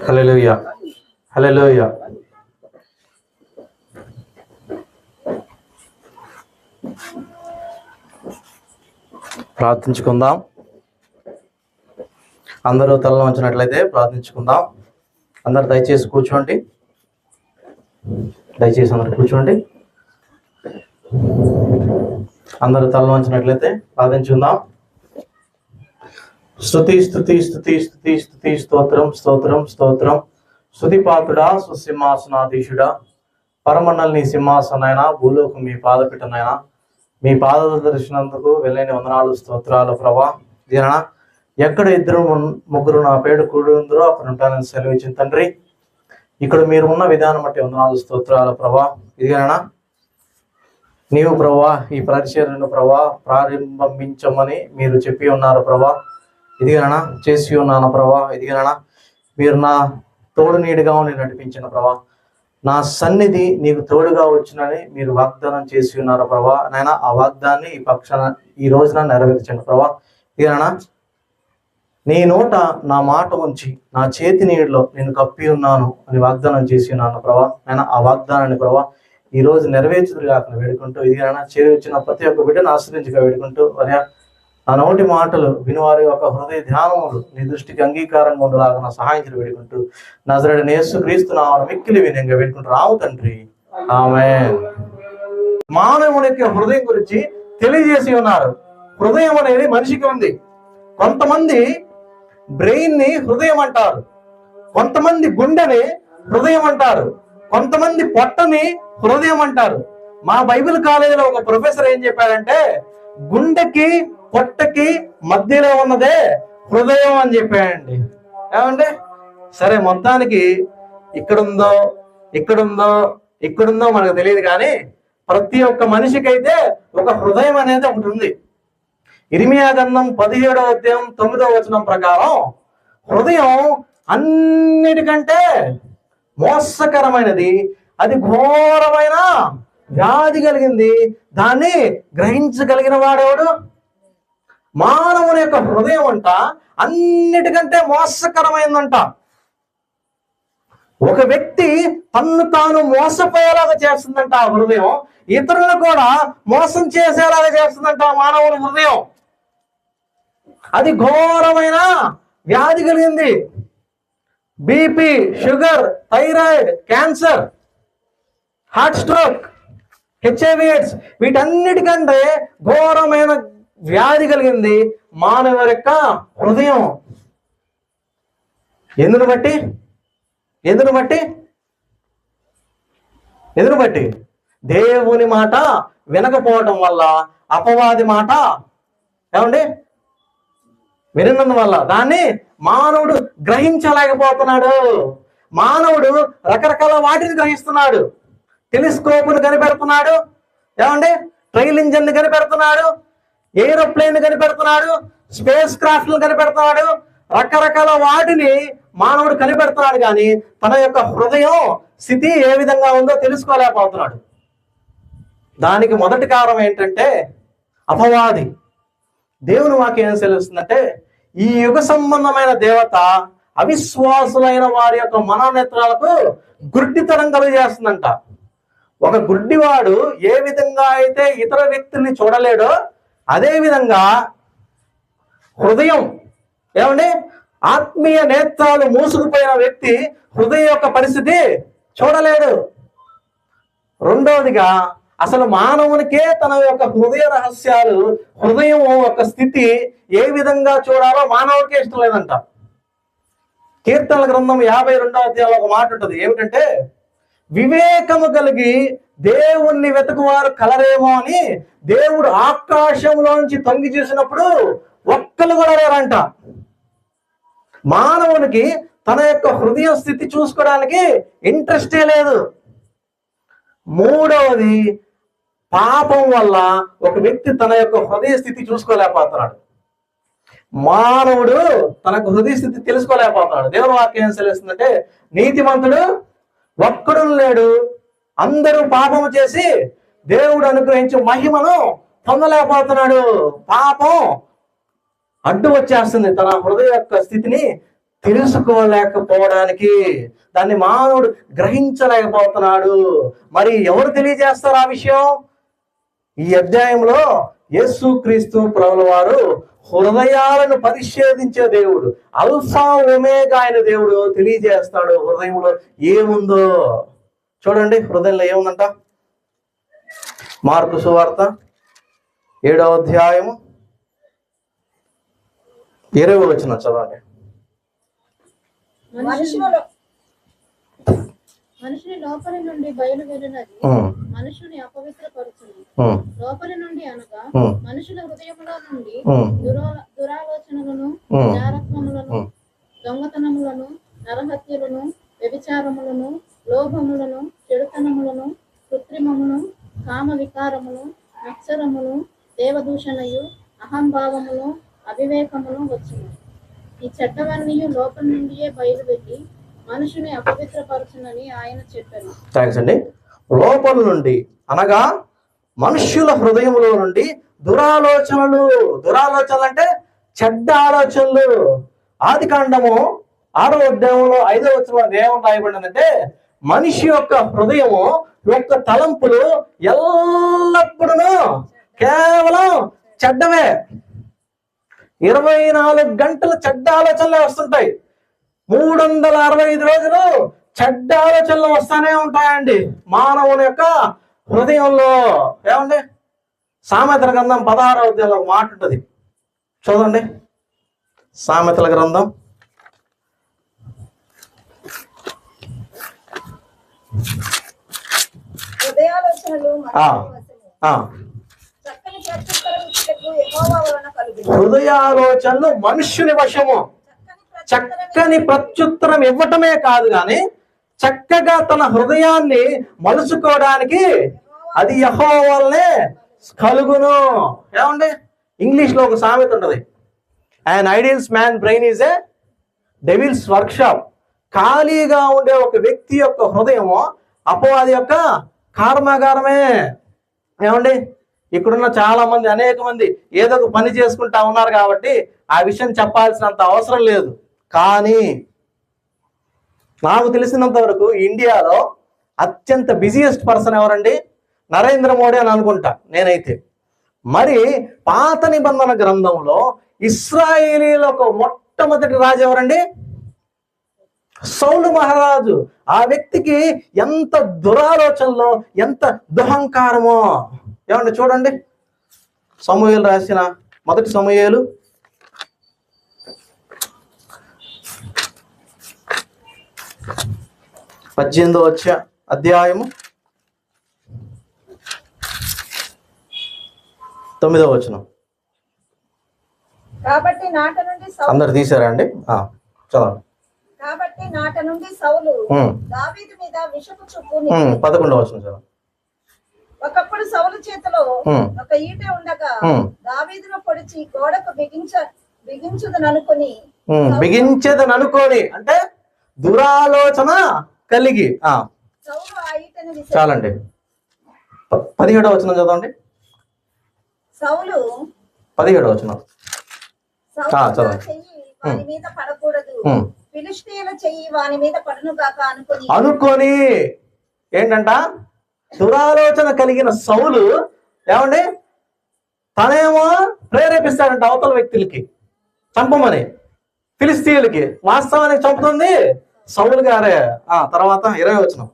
హల్లెలూయా, హల్లెలూయా. ప్రార్థించుకుందాం. అందరూ తలలో ఉంచినట్లయితే ప్రార్థించుకుందాం. అందరు దయచేసి కూర్చోండి. దయచేసి అందరు కూర్చోండి. అందరూ తలలో ఉంచినట్లయితే ప్రార్థించుకుందాం. స్తుతి స్తుతి స్తుతి స్తుతి స్తుతి స్తోత్రం స్తోత్రం స్తోత్రం. స్తుతి పాత్రుడా, సుసింహాసనాధీశుడా, పరమన్నల్ని సింహాసనైనా, భూలోకం మీ పాదపీఠనైనా, మీ పాద దర్శనందుకు వెళ్ళని వందనాలు స్తోత్రాలు ప్రభా. దీన ఎక్కడ ఇద్దరు ముగ్గురు నా పేరు కూడి ఉందరో అక్కడ ఉంటానని సెలవిచ్చిన తండ్రి, ఇక్కడ మీరు ఉన్న విధానం బట్టి వందనాలు స్తోత్రాలు ప్రభా. ఇదిగనా నీవు ప్రభా ఈ పరిచర్యను ప్రభా ప్రారంభించమని మీరు చెప్పి ఉన్నారు ప్రభా. ఇదిగనా చేసి ఉన్నాను ప్రభా. ఇదిగనా మీరు నా తోడు నీడుగా ఉండి నడిపించిన ప్రభా. నా సన్నిధి నీకు తోడుగా వచ్చినని మీరు వాగ్దానం చేసి ఉన్నారు ప్రభా. నాయన ఆ వాగ్దాన్ని ఈ రోజున నెరవేర్చండి ప్రభా. ఇదిగనా నీ నోట నా మాట ఉంచి నా చేతి నీటిలో నేను కప్పి ఉన్నాను అని వాగ్దానం చేసి ఉన్నాను ప్రభా. నాయన ఆ వాగ్దానాన్ని ప్రభా ఈ రోజు నెరవేర్చుదురు కాకుండా వేడుకుంటూ, ఇదిగనా చేరి వచ్చిన ప్రతి ఒక్క బిడ్డను ఆశ్రయించగా వేడుకుంటూ, అదే నా నోటి మాటలు వినివారి యొక్క హృదయ ధ్యానములు నీ దృష్టికి అంగీకారంగా ఉండలాగా సహాయించి వేడుకుంటూ, నజరేయుడైన యేసుక్రీస్తు నామమున మిక్కిలి వినయంగా వేడుకుంటూ రావు తండ్రి, ఆమేన్. మానవుని యొక్క హృదయం గురించి తెలియజేసి ఉన్నారు. హృదయం అనేది మనిషికి ఉంది. కొంతమంది బ్రెయిన్ ని హృదయం అంటారు, కొంతమంది గుండెని హృదయం అంటారు, కొంతమంది పొట్టని హృదయం అంటారు. మా బైబిల్ కాలేజీలో ఒక ప్రొఫెసర్ ఏం చెప్పాడంటే, గుండెకి పొట్టకి మధ్యలో ఉన్నదే హృదయం అని చెప్పాడండి. ఏమంటే సరే, మొత్తానికి ఇక్కడుందో ఇక్కడుందో ఇక్కడుందో మనకు తెలియదు, కానీ ప్రతి ఒక్క మనిషికైతే ఒక హృదయం అనేది ఒకటి ఉంది. ఇర్మియా గ్రంథం 17వ అధ్యాయం 9వ వచనం ప్రకారం హృదయం అన్నిటికంటే మోసకరమైనది, అది ఘోరమైన వ్యాధి కలిగింది, దాన్ని గ్రహించగలిగిన వాడెవడు? మానవుని యొక్క హృదయం అంట అన్నిటికంటే మోసకరమైందంట. ఒక వ్యక్తి తన్ను తాను మోసపోయేలాగా చేస్తుందంట ఆ హృదయం, ఇతరులను కూడా మోసం చేసేలాగా చేస్తుందంట మానవుని హృదయం. అది ఘోరమైన వ్యాధి కలిగింది. BP, sugar, thyroid, cancer, heart stroke, HIV AIDS, వీటన్నిటికంటే ఘోరమైన వ్యాధి కలిగింది మానవుని యొక్క హృదయం. ఎందును బట్టి దేవుని మాట వినకపోవటం వల్ల, అపవాది మాట ఏమండి వినందువల్ల దాన్ని మానవుడు గ్రహించలేకపోతున్నాడు. మానవుడు రకరకాల వాటిని గ్రహిస్తున్నాడు. టెలిస్కోప్ను కనిపెడుతున్నాడు, ఏమండి ట్రైల్ ఇంజన్ కనిపెడుతున్నాడు, ఏరోప్లేన్ కనిపెడుతున్నాడు, స్పేస్ క్రాఫ్ట్లను కనిపెడుతున్నాడు, రకరకాల వాటిని మానవుడు కనిపెడుతున్నాడు. కానీ తన యొక్క హృదయం స్థితి ఏ విధంగా ఉందో తెలుసుకోలేకపోతున్నాడు. దానికి మొదటి కారణం ఏంటంటే అపవాది. దేవుని వాక్యం ఏం తెలుస్తుందంటే, ఈ యుగ సంబంధమైన దేవత అవిశ్వాసులైన వారి యొక్క మనోనేత్రాలకు గుడ్డితనం కలుగజేస్తుందంట. ఒక గుడ్డివాడు ఏ విధంగా అయితే ఇతర వ్యక్తుల్ని చూడలేడో, అదే విధంగా హృదయం ఏమండి ఆత్మీయ నేత్రాలు మూసుకుపోయిన వ్యక్తి హృదయం యొక్క పరిస్థితి చూడలేడు. రెండవదిగా అసలు మానవునికే తన యొక్క హృదయ రహస్యాలు, హృదయం యొక్క స్థితి ఏ విధంగా చూడాలో మానవుడికే ఇష్టం లేదంట. కీర్తనల గ్రంథం 52వ అధ్యాయంలో ఒక మాట ఉంటుంది. ఏమిటంటే, వివేకము కలిగి దేవుణ్ణి వెతుకువారు కలరేమో అని దేవుడు ఆకాశంలోంచి తొంగి చూసినప్పుడు ఒక్కరు కూడా లేరంట. మానవునికి తన యొక్క హృదయ స్థితి చూసుకోవడానికి ఇంట్రెస్టే లేదు. మూడవది, పాపం వల్ల ఒక వ్యక్తి తన యొక్క హృదయ స్థితి చూసుకోలేకపోతున్నాడు. మానవుడు తనకు హృదయ స్థితి తెలుసుకోలేకపోతున్నాడు. దేవుని వాక్యం ఏం తెలుస్తుందంటే, నీతిమంతుడు ఒక్కడు లేడు, అందరూ పాపము చేసి దేవుడు అనుగ్రహించే మహిమను పొందలేకపోతున్నాడు. పాపం అడ్డు వచ్చేస్తుంది తన హృదయ యొక్క స్థితిని తెలుసుకోలేకపోవడానికి. దాన్ని మానవుడు గ్రహించలేకపోతున్నాడు. మరి ఎవరు తెలియజేస్తారు ఆ విషయం? ఈ అధ్యాయంలో యేసుక్రీస్తు ప్రభుల వారు హృదయాలను పరిశోధించే దేవుడు, అల్ఫా ఒమేగా అయిన దేవుడు తెలియజేస్తాడు హృదయంలో ఏముందో. చూడండి హృదయంలో ఏముందంట. మార్కు సువార్త 7వ అధ్యాయము 20వ వచనం చదవండి. మనుషుని లోపలి నుండి బయలువెళ్ళినది మనుషుని అపవిత్రపరుచును. లోపలి నుండి అనగా మనుషుల హృదయములో నుండి దురాలోచనలను, జారత్వములను, దొంగతనములను, నరహత్యలను, వ్యభిచారములను, లోభములను, చెడుతనములను, కృత్రిమమును, కామ వికారమును, అక్షరమును, దేవదూషణయు, అహంభావమును, అవివేకమును వచ్చును. ఈ చెడ్డవన్నీ లోపల నుండియే బయలువెళ్ళి మనుషుని అపవిత్రపరచునని ఆయన చెప్పారు. థ్యాంక్స్ అండి. లోపల నుండి అనగా మనుష్యుల హృదయములో నుండి దురాలోచనలు అంటే చెడ్డ ఆలోచనలు. ఆదికాండము 6వ అధ్యాయంలో 5వ వచనంలో ఏమని రాయబడిందంటే, మనిషి యొక్క హృదయము యొక్క తలంపులు ఎల్లప్పుడూ కేవలం చెడ్డవే. 24 గంటలు చెడ్డ ఆలోచనలే వస్తుంటాయి. 365 రోజులు చెడ్డ ఆలోచనలు వస్తానే ఉంటాయండి మానవుని యొక్క హృదయంలో. ఏమండి, సామెతల గ్రంథం 16వ అధ్యాయంలో ఒక మాట ఉంటుంది, చూడండి. సామెతల గ్రంథం 16 హృదయాలోచనలు మనుష్యుని వశము. చక్కని ప్రత్యుత్తరం ఇవ్వటమే కాదు కానీ చక్కగా తన హృదయాన్ని మలుచుకోవడానికి అది యెహోవా వల్లే కలుగును. ఏమండి, ఇంగ్లీష్ లో ఒక సామెత ఉంటది, an ideal man brain is a devil's workshop. ఖాళీగా ఉండే ఒక వ్యక్తి యొక్క హృదయము అపవాది యొక్క కర్మాగారమే. ఏమండి, ఇక్కడున్న చాలా మంది అనేక మంది ఏదో ఒక పని చేసుకుంటా ఉన్నారు కాబట్టి ఆ విషయం చెప్పాల్సినంత అవసరం లేదు. కానీ నాకు తెలిసినంత వరకు ఇండియాలో అత్యంత బిజియెస్ట్ పర్సన్ ఎవరండి? నరేంద్ర మోడీ అని అనుకుంటా నేనైతే. మరి పాత నిబంధన గ్రంథంలో ఇశ్రాయేలీలకు మొట్టమొదటి రాజు ఎవరండి? సౌలు మహారాజు. ఆ వ్యక్తికి ఎంత దురాలోచనలో, ఎంత దుహంకారమో. ఏమండి చూడండి, సమూయేలు రాసిన 1 సమూయేలు 18వ అధ్యాయము 9వ వచనం. కాబట్టి నాట నుండి అందరు తీసారా అండి? చదవండి. కాబట్టి నాట నుండి సౌలు దావీదు మీద విషపు చూపు. 11వ వచనం చదవండి. ఒకప్పుడు సౌలు చేతిలో ఒక ఈట ఉండగా దావీదును పొడిచి గోడకు బిగించదననుకొని అంటే దురాలోచన కలిగి. సౌలు ఆ ఈటను చాలండి. 17వ వచనం చదవండి. సౌలు 17వ వచనం చెయ్యి వాని మీద పడకూడదు, ఫిలిష్తీయుల చెయ్యి వాని మీద పడును గాక అనుకొని ఏంటంట, దురాలోచన కలిగిన సౌలు ఏమండి తనేమో ప్రేరేపిస్తాడంట అవతల వ్యక్తులకి చంపమని, ఫిలిస్తీయులకి. వాస్తవానికి చంపుతుంది సౌలు గారే. తర్వాత 20వ వచనం.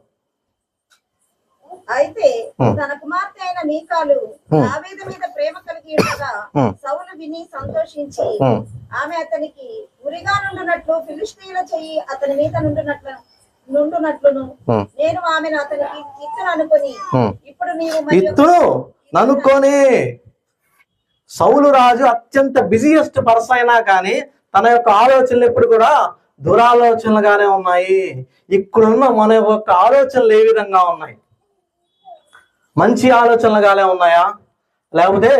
అయితే తన కుమార్తె అయిన మీకాలు దావీదు మీద ప్రేమ కలిగి ఉండగా సౌలు విని సంతోషించి ఆమె అతనికి ఉరిగా నుండునట్లు ఫిలిష్తీయుల చెయ్యి అతని మీద నుండునట్లును నేను ఆమెను అతనికి ఇత్తును అనుకొని ఇప్పుడు ననుకొని. సౌలు రాజు అత్యంత బిజియెస్ట్ పర్సన్ అయినా కానీ తన యొక్క ఆలోచనలు ఎప్పుడు కూడా దురాలోచనలుగానే ఉన్నాయి. ఇక్కడున్న మన యొక్క ఆలోచనలు ఏ విధంగా ఉన్నాయి? మంచి ఆలోచనలుగానే ఉన్నాయా లేకపోతే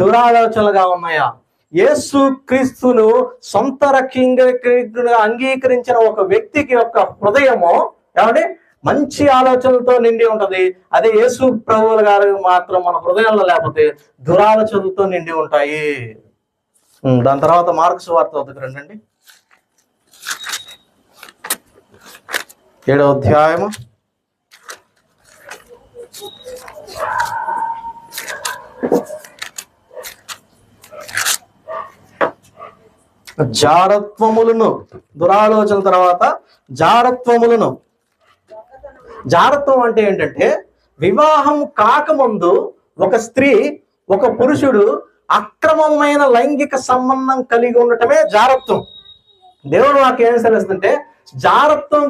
దురాలోచనలుగా ఉన్నాయా? యేసు క్రీస్తును సొంత రక్షకుడిగా అంగీకరించిన ఒక వ్యక్తికి యొక్క హృదయము ఏమంటే మంచి ఆలోచనలతో నిండి ఉంటది. అదే యేసు ప్రభువుల గారు మాత్రం మన హృదయంలో లేకపోతే దురాలోచనలతో నిండి ఉంటాయి. దాని తర్వాత మార్క్స్ వార్త వద్దకు రండి, 7వ అధ్యాయము. జారత్వములను, దురాలోచన తర్వాత జారత్వములను. జారత్వం అంటే ఏంటంటే వివాహం కాకముందు ఒక స్త్రీ ఒక పురుషుడు అక్రమమైన లైంగిక సంబంధం కలిగి ఉండటమే జారత్వం. దేవుడు వాక్యం ఏం సెలవుస్తుందంటే జారత్వం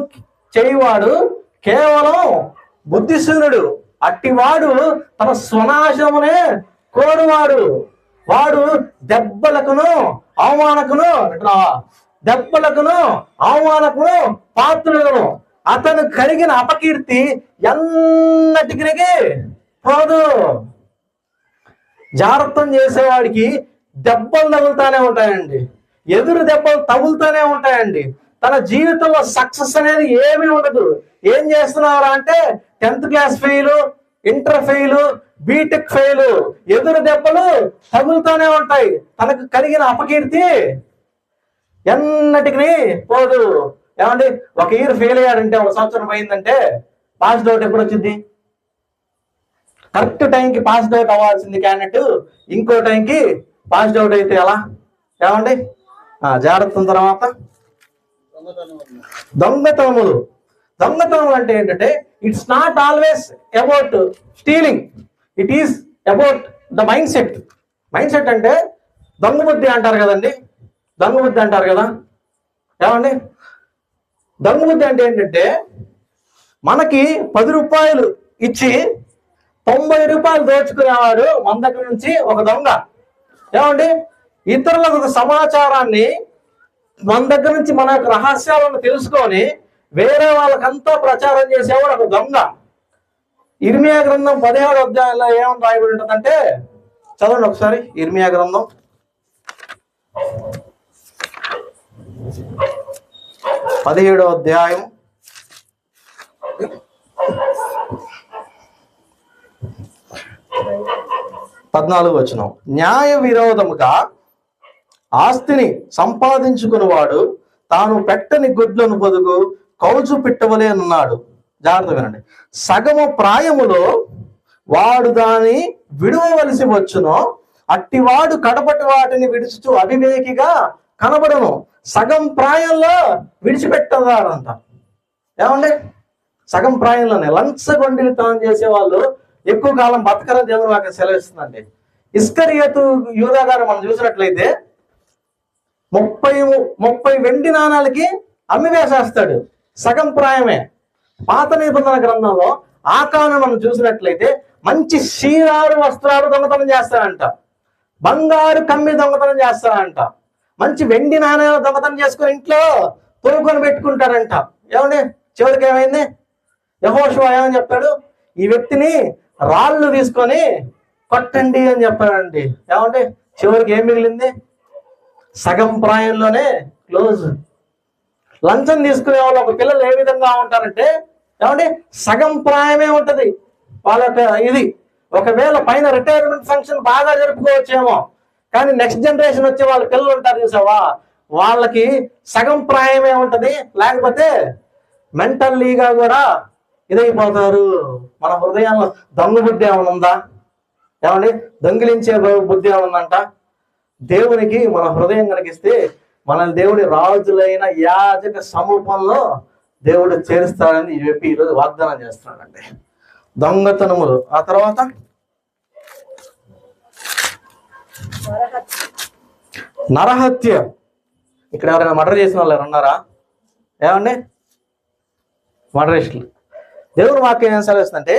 చేయవాడు కేవలం బుద్ధిశూన్యుడు, అట్టివాడు తన స్వనాశమునే కోరువాడు. వాడు దెబ్బలకును పాత్రులను, అతను కలిగిన అపకీర్తి ఎన్నటికి పోదు. జాగ్రత్తం చేసేవాడికి దెబ్బలు తగులుతానే ఉంటాయండి, ఎదురు దెబ్బలు తగులుతానే ఉంటాయండి. తన జీవితంలో సక్సెస్ అనేది ఏమీ ఉండదు. ఏం చేస్తున్నారా అంటే 10th class fail, inter fail, B Tech fail, ఎదురు దెబ్బలు తగులుతూనే ఉంటాయి. తనకు కలిగిన అపకీర్తి ఎన్నటికి పోదు. ఏమండి, ఒక ఇయర్ ఫెయిల్ అయ్యాడంటే, 1 సంవత్సరం అయిందంటే పాస్ అవుట్ ఎప్పుడు వచ్చింది? కరెక్ట్ టైంకి పాస్ అవుట్ అవ్వాల్సింది క్యాండిడేట్ ఇంకో టైంకి పాస్ అవుట్ అయితే ఎలా? ఏమండి, జాగ్రత్త. తర్వాత దొంగతనములు. దొంగతనం అంటే ఏంటంటే it's not always about stealing, it is about the mind set. Mind set అంటే దొంగ బుద్ధి అంటారు కదండి, దొంగ బుద్ధి అంటారు కదా. ఏమండి, దొంగ బుద్ధి అంటే ఏంటంటే మనకి 10 రూపాయలు ఇచ్చి 90 రూపాయలు దోచుకునేవాడు మన దగ్గర నుంచి ఒక దొంగ. ఏమండి, ఇతరులకు ఒక సమాచారాన్ని మన దగ్గర నుంచి మన యొక్క రహస్యాలను తెలుసుకొని వేరే వాళ్ళకంతా ప్రచారం చేసేవాడు ఒక దొంగ. ఇర్మియా గ్రంథం 17వ అధ్యాయంలో ఏమని రాయబడి ఉంటుందంటే, చదవండి ఒకసారి. ఇర్మియా గ్రంథం 17వ అధ్యాయం 14వ వచనం. న్యాయ విరోధముగా ఆస్తిని సంపాదించుకున్నవాడు తాను పెట్టని గుడ్లను పొదుగు కౌజు పిట్టవలే అన్నాడు. జాగ్రత్త వినండి. సగము ప్రాయములో వాడు దాన్ని విడువవలసి వచ్చును, అట్టివాడు కడపటి వాటిని విడుచుతూ అవివేకిగా కనబడను. సగం ప్రాయంలో విడిచిపెట్టదారంట. ఏమండి, సగం ప్రాయంలోనే లంచగొండితనం చేసే వాళ్ళు ఎక్కువ కాలం బతకరని దేవుడు నాకు సెలవిస్తుందండి. ఇస్కరియోతు యూదా గారు మనం చూసినట్లయితే 30 వెండి నాణాలకి అమ్మివేసేస్తాడు. సగం ప్రాయమే. పాత నిబంధన గ్రంథంలో ఆకాను మనం చూసినట్లయితే మంచి శీరారు వస్త్రాలు దొంగతనం చేస్తారంట, బంగారు కమ్మి దొంగతనం చేస్తారంట, మంచి వెండి నాణ్యాలు దొంగతనం చేసుకుని ఇంట్లో తోలుకొని పెట్టుకుంటారంట. ఏమండి, చివరికి ఏమైంది? యెహోషువ ఏమని చెప్తాడు? ఈ వ్యక్తిని రాళ్ళు తీసుకొని కొట్టండి అని చెప్పాడండి. ఏమండి, చివరికి ఏం మిగిలింది? సగం ప్రాయంలోనే క్లోజ్. లంచం తీసుకునే వాళ్ళు ఒక పిల్లలు ఏ విధంగా ఉంటారంటే, ఏమండి, సగం ప్రాయమే ఉంటది వాళ్ళ ఇది. ఒకవేళ పైన రిటైర్మెంట్ ఫంక్షన్ బాగా జరుపుకోవచ్చేమో, కానీ నెక్స్ట్ జనరేషన్ వచ్చే వాళ్ళ పిల్లలు ఉంటారు చూసావా, వాళ్ళకి సగం ప్రాయమే ఉంటది. లేకపోతే మెంటల్లీగా కూడా ఇదైపోతారు. మన హృదయంలో దొంగ బుద్ధి ఏమైనా ఉందా? ఏమండి, దొంగిలించే బుద్ధి ఏమన్నంట? దేవునికి మన హృదయం కనిపిస్తే మనల్ని దేవుడి రాజులైన యాజక సమూహంలో దేవుడు చేరుస్తాడని చెప్పి ఈరోజు వాగ్దానం చేస్తున్నాడండి. దొంగతనములు. ఆ తర్వాత నరహత్య. ఇక్కడ ఎవరైనా మర్డర్ చేసిన వాళ్ళు ఉన్నారా? ఏమండి, మర్డరిస్టులు. దేవుడు వాక్యం ఏం సెలవుస్తుందంటే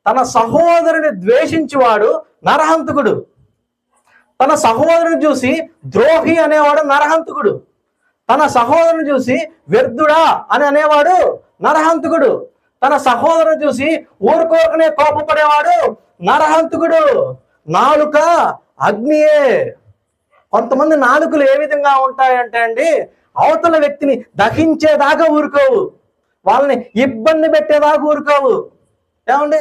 తన సహోదరుని ద్వేషించేవాడు నరహంతకుడు. తన సహోదరుని చూసి ద్రోహి అనేవాడు నరహంతకుడు. తన సహోదరుని చూసి వ్యర్థుడా అని అనేవాడు నరహంతకుడు. తన సహోదరుని చూసి ఊరుకోకనే కోపపడేవాడు నరహంతకుడు. నాలుక అగ్నియే. కొంతమంది నాలుకలు ఏ విధంగా ఉంటాయంటే అండి, అవతల వ్యక్తిని దహించేదాకా ఊరుకోవు, వాళ్ళని ఇబ్బంది పెట్టేదాకా ఊరుకోవు. ఏమండి,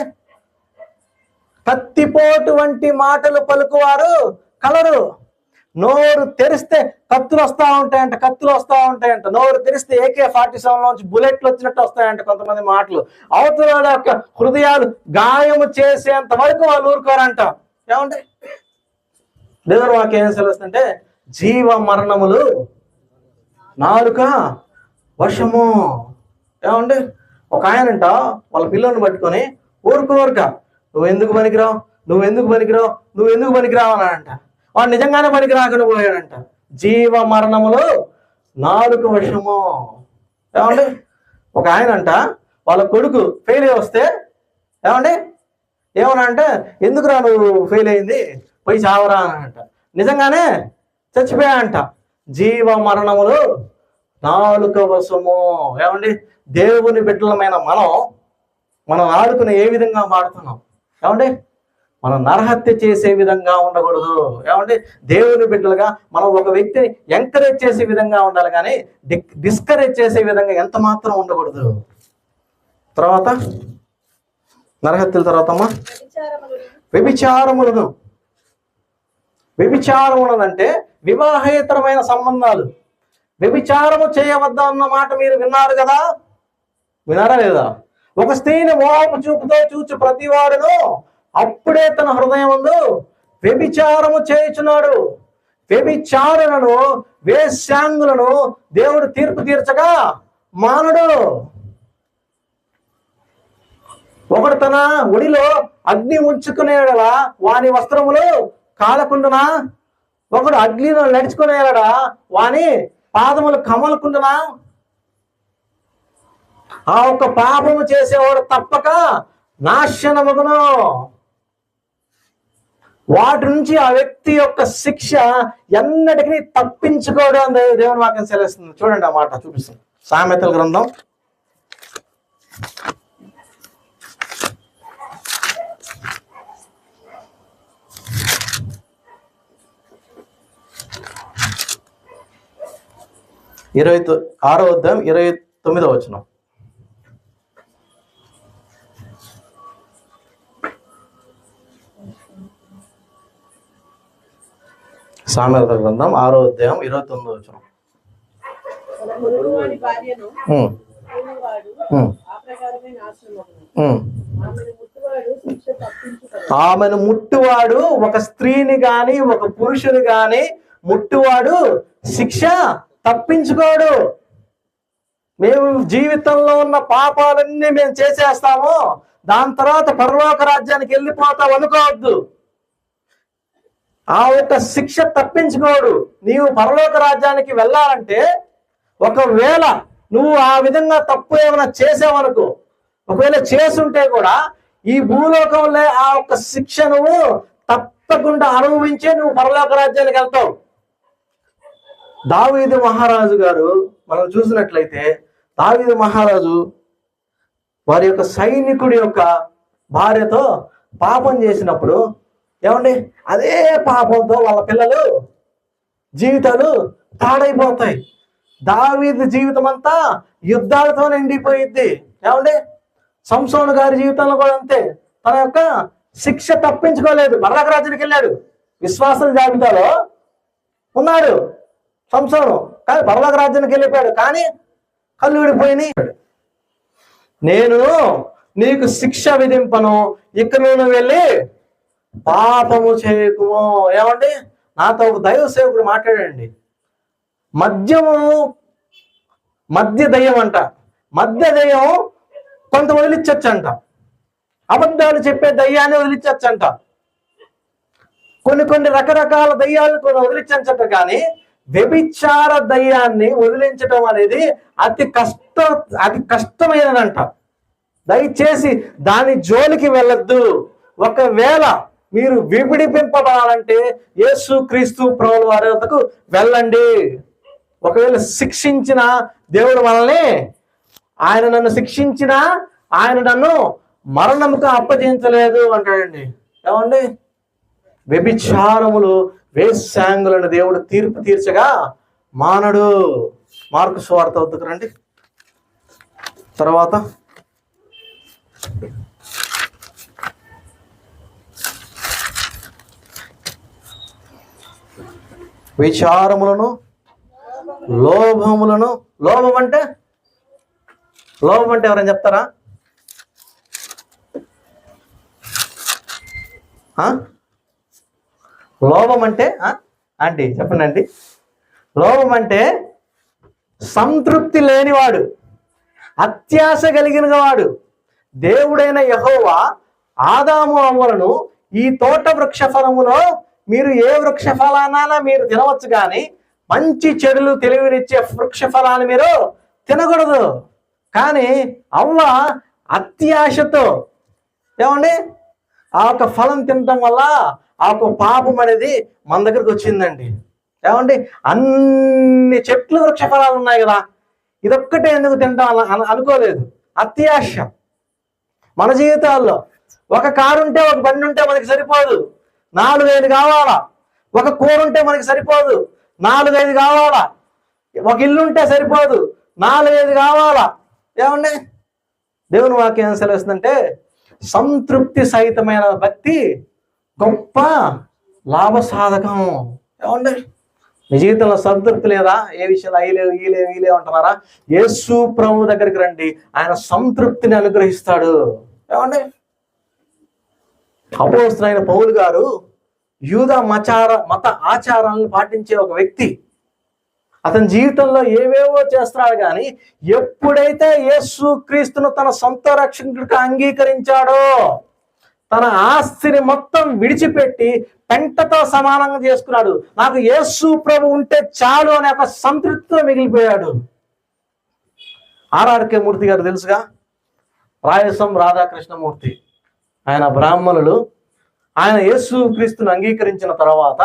కత్తిపోటు వంటి మాటలు పలుకువారు కలరు. నోరు తెరిస్తే కత్తులు వస్తూ ఉంటాయంట, కత్తులు వస్తూ ఉంటాయంట. నోరు తెరిస్తే AK-47 నుంచి బుల్లెట్లు వచ్చినట్టు వస్తాయంట కొంతమంది మాటలు. అవతల వాళ్ళ యొక్క హృదయాలు గాయము చేసేంత వరకు వాళ్ళు ఊరుకోరంట. ఏమంటే దేవుని వాక్యం ఏం సెలవుస్తుంటే జీవ మరణములు నాలుక వశము. ఏమండి ఒక ఆయనంట వాళ్ళ పిల్లల్ని పట్టుకొని ఊరుకోరుక నువ్వు ఎందుకు పనికిరావు, నువ్వు ఎందుకు పనికిరావు, నువ్వు ఎందుకు పనికిరావు అన్నాడంట. వాడు నిజంగానే పనికి రాకుండా పోయాడంట. జీవ మరణములు నాలుక వశము. ఏమండి ఒక ఆయన అంట వాళ్ళ కొడుకు ఫెయిల్ అయ్యి వస్తే ఏమండి ఏమన్నా అంటే ఎందుకురా నువ్వు ఫెయిల్ అయింది, పోయి చావరా అనంట. నిజంగానే చచ్చిపోయాడంట. జీవ మరణములు నాలుక వశము. ఏమండి దేవుని బిడ్డలమైన మనం ఆడుకుని ఏ విధంగా మాడుతున్నాం? ఏమండి మనం నరహత్య చేసే విధంగా ఉండకూడదు. ఏమంటే దేవుని బిడ్డలుగా మనం ఒక వ్యక్తిని ఎంకరేజ్ చేసే విధంగా ఉండాలి, కానీ డిస్కరేజ్ చేసే విధంగా ఎంత మాత్రం ఉండకూడదు. తర్వాత నరహత్యల తర్వాత అమ్మా వ్యభిచారములను. వ్యభిచారములనంటే వివాహేతరమైన సంబంధాలు. వ్యభిచారము చేయవద్దా అన్న మాట మీరు విన్నారు కదా, వినారా లేదా? ఒక స్త్రీని మోహపు చూపుతో చూచి ప్రతివాడును అప్పుడే తన హృదయం ముందు వ్యభిచారము చేయుచున్నాడు. వ్యభిచారులను వేశ్యాంగులను దేవుడు తీర్పు తీర్చగా మానడు. ఒకడు తన ఒడిలో అగ్ని ఉంచుకునేలా వాని వస్త్రములు కాలకుండునా, ఒకడు అగ్నిలో నడుచుకునేలా వాని పాదములు కమలకుండునా. ఆ ఒక్క పాపము చేసేవాడు తప్పక నాశనమగును. వాటి నుంచి ఆ వ్యక్తి యొక్క శిక్ష ఎన్నటికీ తప్పించుకోవడం అని దేవుని వాక్యం సెలవుస్తుంది. చూడండి ఆ మాట చూపిస్తుంది. సామెతల గ్రంథం 26వ అధ్యాయం 29వ వచనం. సామెతల గ్రంథం 6వ అధ్యాయం 29వ వచనం. ఆమెను ముట్టువాడు ఒక స్త్రీని గాని ఒక పురుషుని గాని ముట్టువాడు శిక్ష తప్పించుకోడు. మేము జీవితంలో ఉన్న పాపాలన్నీ మేము చేసేస్తాము, దాని తర్వాత పరలోక రాజ్యానికి వెళ్ళిపోతాం అనుకోవద్దు. ఆ యొక్క శిక్ష తప్పించుకోడు. నీవు పరలోక రాజ్యానికి వెళ్ళాలంటే ఒకవేళ నువ్వు ఆ విధంగా తప్పు ఏమైనా చేసావనుకో, ఒకవేళ చేసుంటే కూడా ఈ భూలోకంలో ఆ యొక్క శిక్ష నువ్వు తప్పకుండా అనుభవించే నువ్వు పరలోక రాజ్యానికి వెళ్తావు. దావీదు మహారాజు గారు మనం చూసినట్లయితే దావీదు మహారాజు వారి యొక్క సైనికుడి యొక్క భార్యతో పాపం చేసినప్పుడు ఏమండి అదే పాపంతో వాళ్ళ పిల్లలు జీవితాలు పాడైపోతాయి. దావీదు జీవితం అంతా యుద్ధాలతో నిండిపోయిద్ది. ఏమండి సంసోను గారి జీవితంలో కూడా అంతే. తన యొక్క శిక్ష తప్పించుకోలేదు, పరలోక రాజ్యానికి వెళ్ళాడు. విశ్వాసుల జాబితాలో ఉన్నాడు సంసోను, కానీ పరలోక రాజ్యానికి వెళ్ళిపోయాడు. కానీ కళ్ళు విడిపోయినాయి. నేను నీకు శిక్ష విధింపను, ఇక నువ్వు వెళ్ళి పాపము చేయకుము. ఏమండి నాతో ఒక దైవ సేవకుడు మాట్లాడండి. మద్య దయ్యం అంట. మద్య దయ్యం కొంత వదిలించచ్చంట. అబద్ధాలు చెప్పే దయ్యాన్ని వదిలించచ్చంట. కొన్ని రకరకాల దయ్యాలను కొన్ని వదిలించచ్చట. కానీ వ్యభిచార దయ్యాన్ని వదిలించడం అనేది అతి కష్టమైనదంట. దయచేసి దాని జోలికి వెళ్ళొద్దు. ఒకవేళ మీరు విడిపింపబడాలంటే యేసు క్రీస్తు ప్రభువు వారి వద్దకు వెళ్ళండి. ఒకవేళ శిక్షించిన దేవుడు మనల్ని, ఆయన నన్ను శిక్షించిన ఆయన నన్ను మరణముకు అప్పగించలేదు అంటాడండి. ఏమండి వ్యభిచారములు వేశ్యాంగులను దేవుడు తీర్పు తీర్చగా మానడు. మార్కు సువార్త వద్దకు రండి. తర్వాత విచారములను, లోభములను. లోభం అంటే ఎవరైనా చెప్తారా? లోభం అంటే ఆంటీ చెప్పండి ఆంటీ. లోభం అంటే సంతృప్తి లేనివాడు, అత్యాశ కలిగిన వాడు. దేవుడైన యెహోవా ఆదాము అవ్వలను ఈ తోట వృక్ష ఫలములో మీరు ఏ వృక్ష ఫలానా మీరు తినవచ్చు, కానీ మంచి చెడులు తెలివినిచ్చే వృక్ష ఫలాన్ని మీరు తినకూడదు. కానీ అవ్వ అత్యాశతో ఏమండి ఆ యొక్క ఫలం తినటం వల్ల ఆ యొక్క పాపం అనేది మన దగ్గరకు వచ్చిందండి. ఏమండి అన్ని చెట్లు వృక్ష ఫలాలు ఉన్నాయి కదా, ఇదొక్కటే ఎందుకు తింటాం అనుకోలేదు. అత్యాశ. మన జీవితాల్లో ఒక కారు ఉంటే, ఒక బండి ఉంటే మనకి సరిపోదు, 4-5 కావాలా. ఒక కూర ఉంటే మనకి సరిపోదు, 4-5 కావాలా. ఒక ఇల్లు ఉంటే సరిపోదు, 4-5 కావాలా. ఏమండి దేవుని వాక్యం ఏం సెలవుస్తుందంటే, సంతృప్తి సహితమైన భక్తి గొప్ప లాభసాధకం. ఏమండి మీ జీవితంలో సంతృప్తి లేదా? ఏ విషయాలు ఈ లేవు అంటున్నారా? యేసు ప్రభు దగ్గరికి రండి, ఆయన సంతృప్తిని అనుగ్రహిస్తాడు. ఏమండి అపోస్తలుడైన పౌలు గారు యూదా మత ఆచారాలను పాటించే ఒక వ్యక్తి. అతని జీవితంలో ఏవేవో చేస్తున్నాడు, కానీ ఎప్పుడైతే యేసు క్రీస్తును తన సొంత రక్షకుడిగా అంగీకరించాడో, తన ఆస్తిని మొత్తం విడిచిపెట్టి పెంటతో సమానంగా చేసుకున్నాడు. నాకు యేసు ప్రభు ఉంటే చాలు అనే ఒక సంతృప్తితో మిగిలిపోయాడు. ఆర్ఆర్కే మూర్తి గారు తెలుసుగా, రాయసం రాధాకృష్ణమూర్తి. ఆయన బ్రాహ్మణులు. ఆయన యేసు క్రీస్తును అంగీకరించిన తర్వాత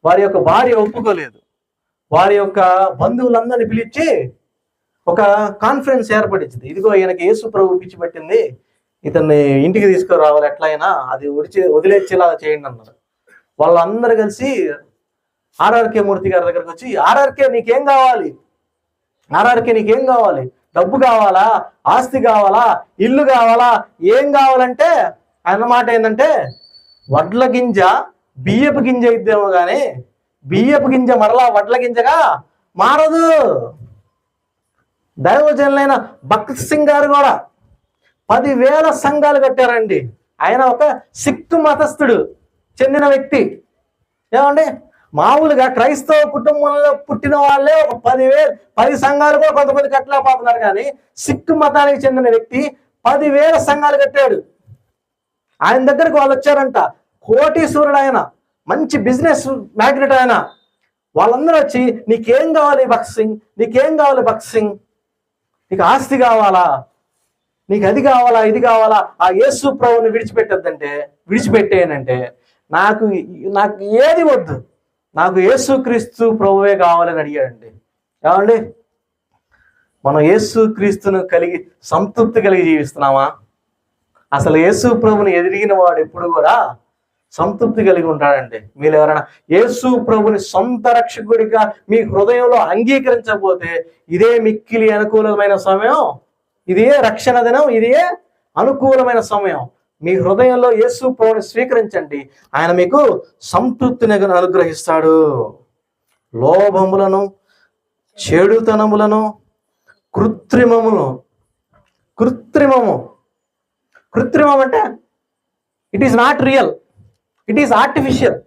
వారి యొక్క భార్య ఒప్పుకోలేదు. వారి యొక్క బంధువులందరినీ పిలిచి ఒక కాన్ఫరెన్స్ ఏర్పడించింది. ఇదిగో ఈయనకి యేసు ప్రభు పిచ్చి పెట్టింది, ఇతన్ని ఇంటికి తీసుకురావాలి, ఎట్లయినా అది వదిలేసేలా చేయండి అన్నారు. వాళ్ళందరూ కలిసి ఆర్ఆర్కే మూర్తి గారి దగ్గరకు వచ్చి, ఆర్ఆర్కే నీకేం కావాలి? డబ్బు కావాలా? ఆస్తి కావాలా? ఇల్లు కావాలా? ఏం కావాలంటే ఆయన మాట ఏంటంటే, వడ్ల గింజ బియ్యపు గింజ ఇద్దేమో కానీ బియ్యపు గింజ మరలా వడ్ల గింజగా మారదు. దైవజనులైన భక్త్ సింగ్ గారు కూడా 10,000 సంఘాలు కట్టారండి. ఆయన ఒక సిక్కు మతస్థుడు చెందిన వ్యక్తి. ఏమండి మామూలుగా క్రైస్తవ కుటుంబంలో పుట్టిన వాళ్ళే ఒక 10 సంఘాలు కూడా కొంతమంది కట్టలేకపోతున్నారు, కానీ సిక్కు మతానికి చెందిన వ్యక్తి 10,000 సంఘాలు కట్టాడు. ఆయన దగ్గరకు వాళ్ళు వచ్చారంట. కోటీశ్వరుడు ఆయన, మంచి బిజినెస్ మ్యాగ్నెట్ ఆయన. వాళ్ళందరూ వచ్చి, నీకేం కావాలి భక్త్ సింగ్? నీకు ఆస్తి కావాలా? నీకు అది కావాలా? ఇది కావాలా? ఆ యేసు ప్రభుని విడిచిపెట్టేనంటే నాకు ఏది వద్దు, నాకు యేసు క్రీస్తు ప్రభువే కావాలని అడిగాడండి. ఏమండి మనం యేసు క్రీస్తును సంతృప్తి కలిగి జీవిస్తున్నామా? అసలు యేసు ప్రభుని ఎదిరిగిన వాడు ఎప్పుడు కూడా సంతృప్తి కలిగి ఉంటాడండి. మీరు ఎవరైనా యేసు ప్రభుని సొంత రక్షకుడిగా మీ హృదయంలో అంగీకరించకపోతే, ఇదే మిక్కిలి అనుకూలమైన సమయం, ఇదే రక్షణ దినం, ఇదే అనుకూలమైన సమయం. మీ హృదయంలో యేసు ప్రభుని స్వీకరించండి, ఆయన మీకు సంతృప్తిని అనుగ్రహిస్తాడు. లోభములను, చెడుతనములను, కృత్రిమం అంటే it is not real, it is artificial.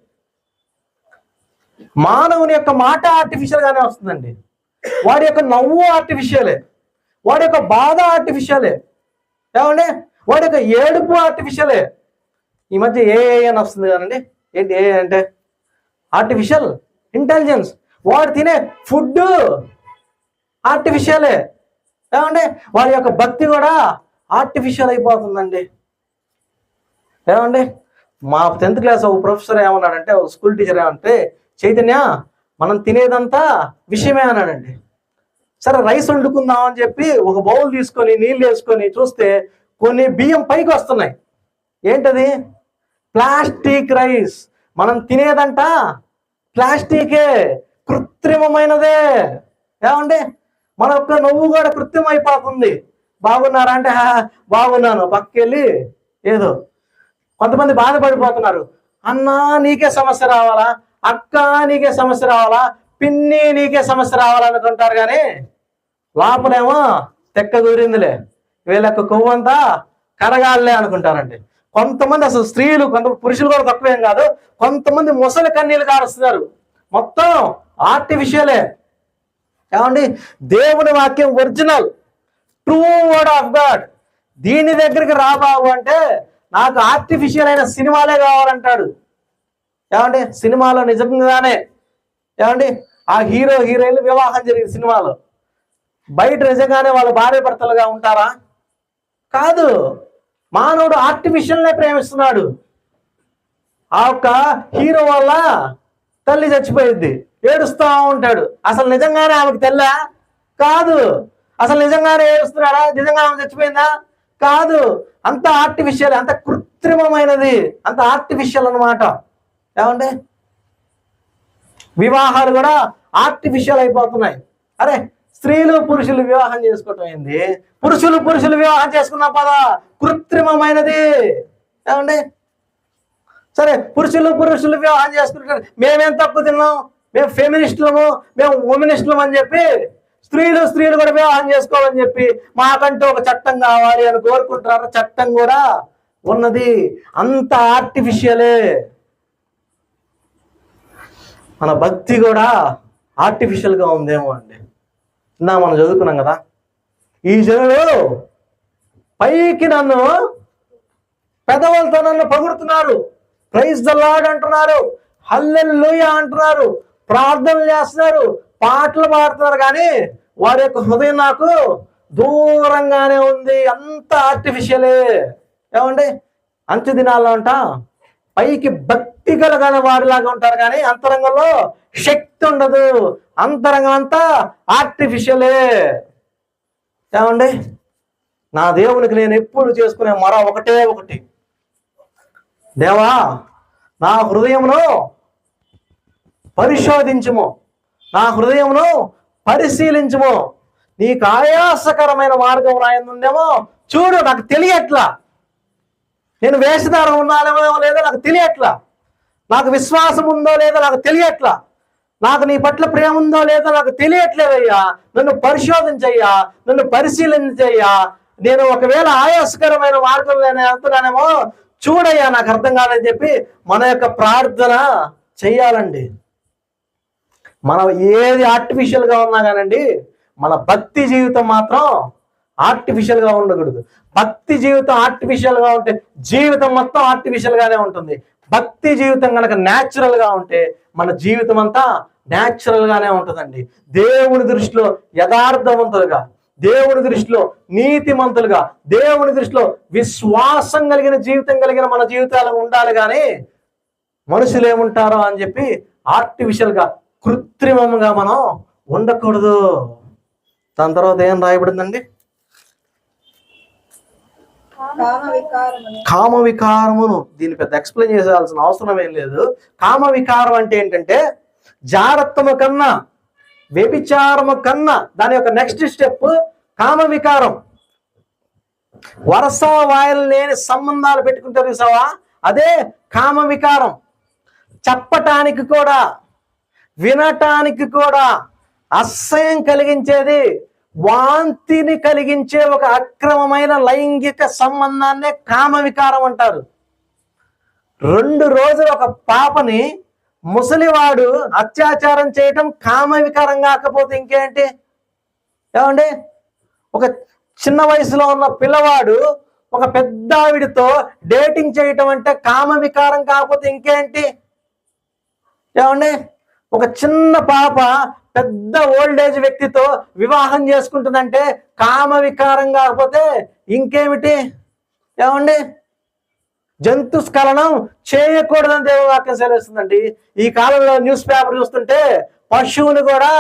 మానవుని యొక్క మాట ఆర్టిఫిషియల్ గానే వస్తుందండి. వాడి యొక్క నవ్వు ఆర్టిఫిషియలే, వాడి యొక్క బాధ ఆర్టిఫిషియలే. ఏమండి వాడి యొక్క ఏడుపు ఆర్టిఫిషియలే. ఈ మధ్య ఏఐ అని వస్తుంది కదండి. ఏంటి ఏఐ అంటే? Artificial intelligence. వాడు తినే ఫుడ్ ఆర్టిఫిషియలే. ఏమండి వాడి యొక్క భక్తి కూడా ఆర్టిఫిషియల్ అయిపోతుందండి. ఏమండి మా 10th క్లాస్ ఒక ప్రొఫెసర్ ఏమన్నాడంటే, ఒక స్కూల్ టీచర్ ఏమంటే, చైతన్య మనం తినేదంతా విషయమే అన్నాడండి. సరే రైస్ వండుకుందాం అని చెప్పి ఒక బౌల్ తీసుకొని నీళ్ళు వేసుకొని చూస్తే కొన్ని బియ్యం పైకి వస్తున్నాయి. ఏంటది? Plastic rice. మనం తినేదంట ప్లాస్టికే, కృత్రిమమైనదే. ఏమండి మన యొక్క నవ్వు కూడా కృత్రిమం అయిపోతుంది. బాగున్నారా అంటే బాగున్నాను, పక్కకెళ్ళి ఏదో. కొంతమంది బాధపడిపోతున్నారు, అన్నా నీకే సమస్య రావాలా, అక్క నీకే సమస్య రావాలా, పిన్ని నీకే సమస్య రావాలనుకుంటారు, కానీ లోపలేమో తెక్క దూరిందిలే, వీళ్ళకి కొవ్వంతా కరగాలే అనుకుంటారండి. కొంతమంది అసలు స్త్రీలు, కొంతమంది పురుషులు కూడా తక్కువేం కాదు, కొంతమంది ముసలి కన్నీళ్ళు కారుస్తున్నారు. మొత్తం ఆర్టిఫిషియలే. ఏమండి, దేవుని వాక్యం original true word of God. దీని దగ్గరికి రాబాబు అంటే నాకు ఆర్టిఫిషియల్ అయిన సినిమాలే కావాలంటాడు. ఏమండి, సినిమాలో నిజంగానే ఏమండి ఆ హీరో హీరోయిన్లు వివాహం జరిగిన సినిమాలో బయట నిజంగానే వాళ్ళు భార్య భర్తలుగా ఉంటారా? కాదు. మానవుడు ఆర్టిఫిషియల్నే ప్రేమిస్తున్నాడు. ఆ ఒక్క హీరో వల్ల తల్లి చచ్చిపోయింది, ఏడుస్తూ ఉంటాడు. అసలు నిజంగానే ఆమెకు తెల్లా? కాదు. అసలు నిజంగానే ఏడుస్తున్నాడా? నిజంగా ఆమె చచ్చిపోయిందా? కాదు. అంత ఆర్టిఫిషియల్, అంత కృత్రిమమైనది, అంత ఆర్టిఫిషియల్ అన్నమాట. ఏమండి, వివాహాలు కూడా ఆర్టిఫిషియల్ అయిపోతున్నాయి. అరే, స్త్రీలు పురుషులు వివాహం చేసుకోవటం ఏంది? పురుషులు వివాహం చేసుకున్న పద కృత్రిమమైనది. ఏమండి, సరే పురుషులు వివాహం చేసుకుంటారు, మేమేం తప్పు తిన్నాం, మేము ఫెమినిస్టులము, మేము ఉమెనిస్టులము అని చెప్పి స్త్రీలు కూడా వివాహం చేసుకోవాలని చెప్పి మాకంటూ ఒక చట్టం కావాలి అని కోరుకుంటున్నారు. చట్టం కూడా ఉన్నది, అంత ఆర్టిఫిషియలే. మన భక్తి కూడా ఆర్టిఫిషియల్గా ఉందేమో అండి. మనం చదువుకున్నాం కదా, ఈ జనులు పైకి నన్ను పెదవులతో నన్ను పొగుడుతున్నారు, ప్రైజ్ ద లార్డ్ అంటున్నారు, హల్లెలూయా అంటున్నారు, ప్రార్థనలు చేస్తున్నారు, పాటలు పాడుతున్నారు, కానీ వారి యొక్క హృదయం నాకు దూరంగానే ఉంది. అంత ఆర్టిఫిషియలే. ఏమండి, అంత్య దినాల్లో అంట పైకి భక్తి కలగానే వారిలాగా ఉంటారు, కానీ అంతరంగంలో శక్తి ఉండదు. అంతరంగం అంతా ఆర్టిఫిషియలే. ఏమండి, నా దేవునికి నేను ఎప్పుడు చేసుకునే మొర ఒకటి, దేవా నా హృదయమును పరిశోధించుము, నా హృదయమును పరిశీలించుము, నీకు ఆయాసకరమైన మార్గం రాయిందేమో చూడు, నాకు తెలియట్లా. నేను వేషధారం ఉన్నానేమో లేదో నాకు తెలియట్లా, నాకు విశ్వాసం ఉందో లేదో నాకు తెలియట్లా, నాకు నీ పట్ల ప్రేమ ఉందో లేదో నాకు తెలియట్లేదయ్యా. నన్ను పరిశోధించయ్యా, నన్ను పరిశీలించయ్యా. నేను ఒకవేళ ఆయాసకరమైన మార్గంలో నేను వెళ్తున్నానేమో చూడయ్యా, నాకు అర్థం కాదని చెప్పి మన యొక్క ప్రార్థన చెయ్యాలండి. మనం ఏది ఆర్టిఫిషియల్గా ఉన్నా కానండి, మన భక్తి జీవితం మాత్రం ఆర్టిఫిషియల్గా ఉండకూడదు. భక్తి జీవితం ఆర్టిఫిషియల్గా ఉంటే జీవితం మొత్తం ఆర్టిఫిషియల్గానే ఉంటుంది. భక్తి జీవితం కనుక న్యాచురల్గా ఉంటే మన జీవితం అంతా న్యాచురల్గానే ఉంటుందండి. దేవుని దృష్టిలో యథార్థవంతులుగా, దేవుని దృష్టిలో నీతిమంతులుగా, దేవుని దృష్టిలో విశ్వాసం కలిగిన జీవితం కలిగిన మన జీవితాలు ఉండాలి, కానీ మనుషులు ఏముంటారో అని చెప్పి ఆర్టిఫిషియల్గా కృత్రిమంగా మనం ఉండకూడదు. దాని తర్వాత ఏం రాయబడిందండి? కామ వికారమును. దీన్ని పెద్ద ఎక్స్ప్లెయిన్ చేయాల్సిన అవసరం ఏం లేదు. కామ వికారం అంటే ఏంటంటే జారత్వము కన్నా, వ్యభిచారము కన్నా దాని యొక్క నెక్స్ట్ స్టెప్ కామ వికారం. వరస వాయిల్ లేని సంబంధాలు పెట్టుకుంటారు చూసావా, అదే కామ వికారం. చెప్పటానికి కూడా వినటానికి కూడా అసహ్యం కలిగించేది, వాంతిని కలిగించే ఒక అక్రమమైన లైంగిక సంబంధాన్నే కామ వికారం అంటారు. 2 రోజులు ఒక పాపని ముసలివాడు అత్యాచారం చేయటం కామ వికారం కాకపోతే ఇంకేంటి? ఏమండి, ఒక చిన్న వయసులో ఉన్న పిల్లవాడు ఒక పెద్ద ఆవిడితో డేటింగ్ చేయటం అంటే కామ వికారం కాకపోతే ఇంకేంటి? ఏమండి, ఒక చిన్న పాప పెద్ద ఓల్డ్ ఏజ్ వ్యక్తితో వివాహం చేసుకుంటుందంటే కామ వికారం కాకపోతే ఇంకేమిటి? ఏమండి, జంతు స్ఖలనం చేయకూడదని దేవవాక్యం సెలవుస్తుందండి. ఈ కాలంలో న్యూస్ పేపర్ చూస్తుంటే పశువుని కూడా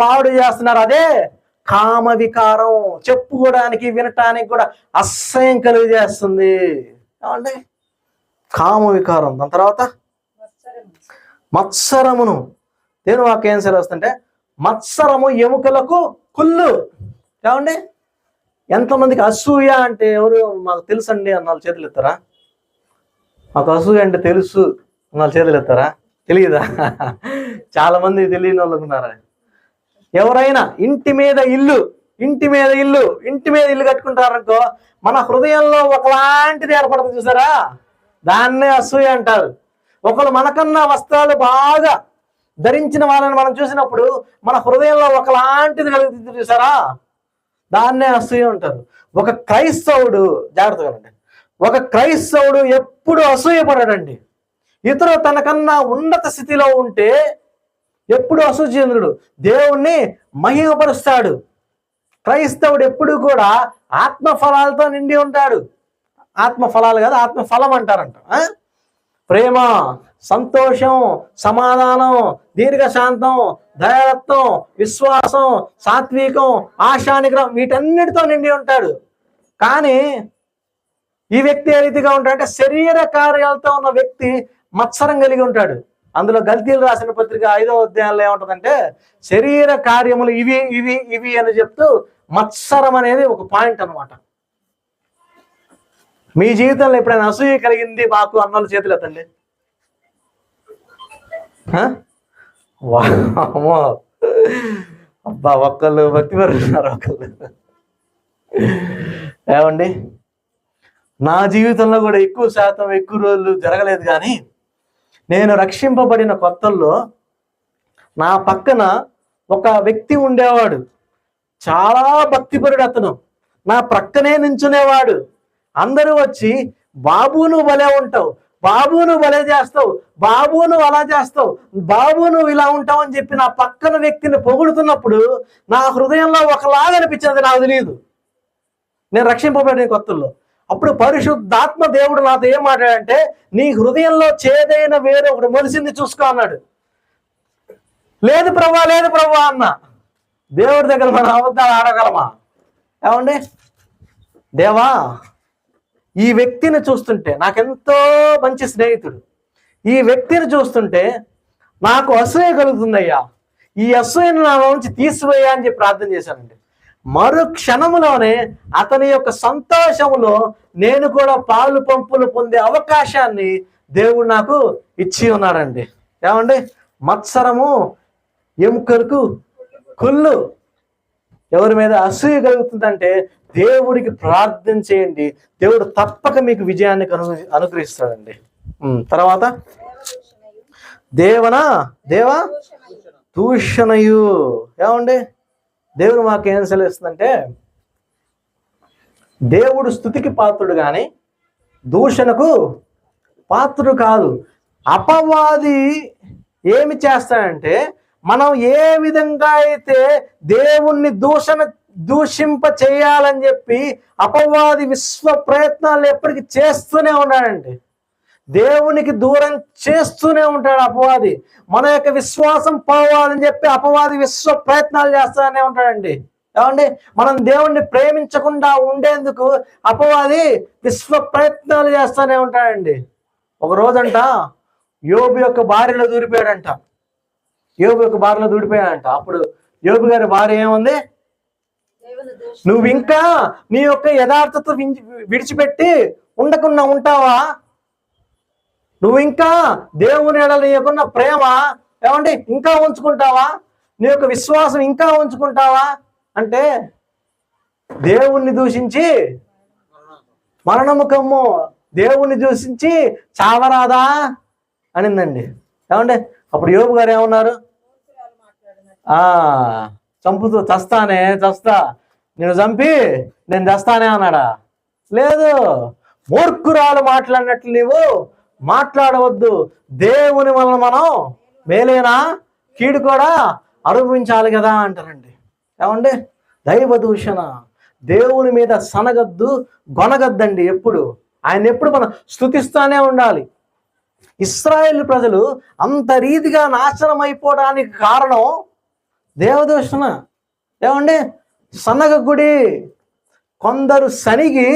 పాడు చేస్తున్నారు. అదే కామ వికారం. చెప్పుకోవడానికి వినటానికి కూడా అసహ్యం కలిగజేస్తుంది. ఏమండి, కామ వికారం. దాని తర్వాత మత్సరమును. దేని వాక్యం ఏం సెలవుస్తుంటే మత్సరము ఎముకలకు కుళ్ళు. ఏమండి, ఎంతమందికి అసూయ అంటే ఎవరు మాకు తెలుసండి అన్నాళ్ళు చేతులు ఎత్తారా? మాకు అసూయ అంటే తెలుసు అన్నాళ్ళు చేతులు ఎత్తారా? తెలియదా? చాలా మంది తెలియని వాళ్ళు ఉన్నారు. ఎవరైనా ఇంటి మీద ఇల్లు కట్టుకుంటారనుకో, మన హృదయంలో ఒకలాంటిది ఏర్పడుతుంది చూసారా, దాన్నే అసూయ అంటారు. ఒకరు మనకన్నా వస్త్రాలు బాగా ధరించిన వాళ్ళని మనం చూసినప్పుడు మన హృదయంలో ఒకలాంటిది కలుగుతుంది చూసారా, దాన్నే అసూయ అంటారు. ఒక క్రైస్తవుడు, జాగ్రత్తగా ఉండండి, ఒక క్రైస్తవుడు ఎప్పుడు అసూయపడడండి. ఇతరులు తనకన్నా ఉన్నత స్థితిలో ఉంటే ఎప్పుడు అసూయచంద్రుడు, దేవుణ్ణి మహిమపరుస్తాడు. క్రైస్తవుడు ఎప్పుడు కూడా ఆత్మఫలాలతో నిండి ఉంటాడు. ఆత్మఫలాలు కాదు, ఆత్మఫలం అంటారంట. ప్రేమ, సంతోషం, సమాధానం, దీర్ఘశాంతం, దయాలత్వం, విశ్వాసం, సాత్వికం, ఆశానిగ్రహం, వీటన్నిటితో నిండి ఉంటాడు. కానీ ఈ వ్యక్తి ఏ రీతిగా ఉంటాడంటే, శరీర కార్యాలతో ఉన్న వ్యక్తి మత్సరం కలిగి ఉంటాడు. అందులో గల్తీలు రాసిన పత్రిక 5వ అధ్యాయంలో ఏముంటుందంటే, శరీర కార్యములు ఇవి ఇవి ఇవి అని చెప్తూ మత్సరం అనేది ఒక పాయింట్ అన్నమాట. మీ జీవితంలో ఎప్పుడైనా అసూయ కలిగింది మాకు అన్నోళ్ళు చేతులు ఎత్తండి. అబ్బా, ఒక్కళ్ళు భక్తి పెరుగుతున్నారు, ఒకళ్ళు. ఏమండి, నా జీవితంలో కూడా ఎక్కువ శాతం ఎక్కువ రోజులు జరగలేదు. కానీ నేను రక్షింపబడిన కొత్తల్లో నా పక్కన ఒక వ్యక్తి ఉండేవాడు. చాలా భక్తిపరుడు అతను. నా ప్రక్కనే నించునేవాడు. అందరూ వచ్చి, బాబు నువ్వు భలే ఉంటావు, బాబు నువ్వు భలే చేస్తావు, బాబు నువ్వు అలా చేస్తావు, బాబు నువ్వు ఇలా ఉంటావు అని చెప్పి నా పక్కన వ్యక్తిని పొగుడుతున్నప్పుడు నా హృదయంలో ఒకలాగా అనిపించింది. నాకు తెలియదు, నేను రక్షింపబడిన కొత్తల్లో. అప్పుడు పరిశుద్ధాత్మ దేవుడు నాతో ఏం మాట్లాడంటే, నీ హృదయంలో చేదైన వేరే ఒకటి మొలిసింది చూసుకో అన్నాడు. లేదు ప్రభా అన్న. దేవుడి దగ్గర మనం అబద్ధాలు ఆడగలమా? ఏమండి, దేవా, ఈ వ్యక్తిని చూస్తుంటే నాకెంతో మంచి స్నేహితుడు, ఈ వ్యక్తిని చూస్తుంటే నాకు అసూయ కలుగుతుందయ్యా, ఈ అసూయను నా నుంచి తీసివేయా అని చెప్పి ప్రార్థన చేశానండి. మరు క్షణములోనే అతని యొక్క సంతోషములో నేను కూడా పాలు పంపులు పొందే అవకాశాన్ని దేవుడు నాకు ఇచ్చి ఉన్నాడండి. ఏమండి, మత్సరము ఎముకలకు కుళ్ళు. ఎవరి మీద అసూయ కలుగుతుందంటే దేవుడికి ప్రార్థన చేయండి, దేవుడు తప్పక మీకు విజయాన్ని అనుగ్రహిస్తాడండి. తర్వాత దేవ దూషణయు. ఏమండి, దేవుడు మాకు ఏం సెలవిస్తుందంటే, దేవుడు స్తుతికి పాత్రుడు కానీ దూషణకు పాత్రుడు కాదు. అపవాది ఏమి చేస్తాడంటే, మనం ఏ విధంగా అయితే దేవుణ్ణి దూషింప చేయాలని చెప్పి అపవాది విశ్వ ప్రయత్నాలు ఎప్పటికీ చేస్తూనే ఉన్నాడండి. దేవునికి దూరం చేస్తూనే ఉంటాడు అపవాది. మన యొక్క విశ్వాసం పోవాలని చెప్పి అపవాది విశ్వ ప్రయత్నాలు చేస్తూనే ఉంటాడండి. ఏమండి, మనం దేవుణ్ణి ప్రేమించకుండా ఉండేందుకు అపవాది విశ్వ ప్రయత్నాలు చేస్తూనే ఉంటాడండి. ఒక రోజంట యోబు యొక్క భార్యలో దూరిపోయాడంట. అప్పుడు యోబు గారి భార్య ఏముంది, నువ్వు ఇంకా నీ యొక్క యథార్థత విడిచిపెట్టి ఉండకుండా ఉంటావా? నువ్వు ఇంకా దేవుని ఎడల నీకున్న ప్రేమ ఏమండి ఇంకా ఉంచుకుంటావా? నీ యొక్క విశ్వాసం ఇంకా ఉంచుకుంటావా అంటే, దేవుణ్ణి దూషించి మరణము కమ్ము, దేవుణ్ణి దూషించి చావరాదా అనిందండి. ఏమండి, అప్పుడు యోబు గారు ఏమన్నారు, చంపుతూ చస్తా, నేను చంపి నేను చస్తానే అన్నాడా? లేదు. మూర్ఖురాలు మాట్లాడినట్లు నీవు మాట్లాడవద్దు. దేవుని వలన మనం మేలేనా కీడు కూడా అనుభవించాలి కదా అంటారండి. ఏమండి, దైవ దూషణ, దేవుని మీద సనగద్దు, గొనగద్దండి. ఆయన ఎప్పుడు మనం స్తుతిస్తానే ఉండాలి. ఇశ్రాయేలు ప్రజలు అంత రీతిగా నాశనం అయిపోవడానికి కారణం దేవదూషణ. ఏమండి, సనగగుడి. కొందరు సనిగి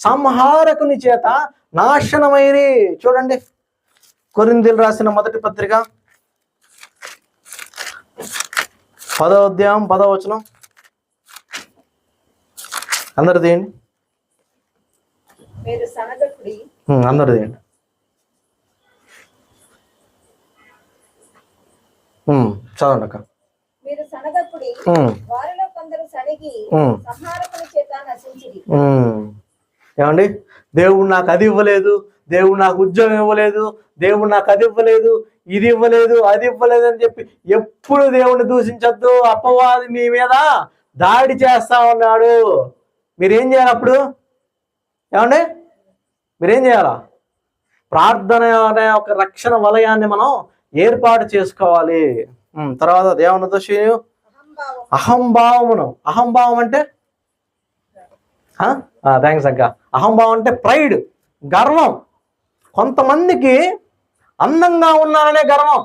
సంహారకుని చేత నాశనమైరి. చూడండి, కొరింథీయులకు రాసిన మొదటి పత్రిక 10వ అధ్యాయం 10వ వచనం. అందరు తీయండి, అందరు తీయండి. చదవండి అక్క. మీరు సనగపుడి వారిలో కొందరు సణిగి సంహారకుని చేత నశించిరి. ఏమండి, దేవుడు నాకు అది ఇవ్వలేదు, దేవుడు నాకు ఉద్యోగం ఇవ్వలేదు, దేవుడు నాకు అది ఇవ్వలేదు, ఇది ఇవ్వలేదు, అది ఇవ్వలేదు అని చెప్పి ఎప్పుడు దేవుడిని దూషించొద్దు. అపవాది మీ మీద దాడి చేస్తా ఉన్నాడు. మీరేం చేయాలి అప్పుడు? ఏమండి, మీరేం చేయాలా? ప్రార్థన అనే ఒక రక్షణ వలయాన్ని మనం ఏర్పాటు చేసుకోవాలి. తర్వాత దేవుని దోషి అహంభావమును. అహంభావం అంటే థ్యాంక్స్ అక్క. అహంభావం అంటే ప్రైడ్, గర్వం. కొంతమందికి అందంగా ఉన్నాననే గర్వం,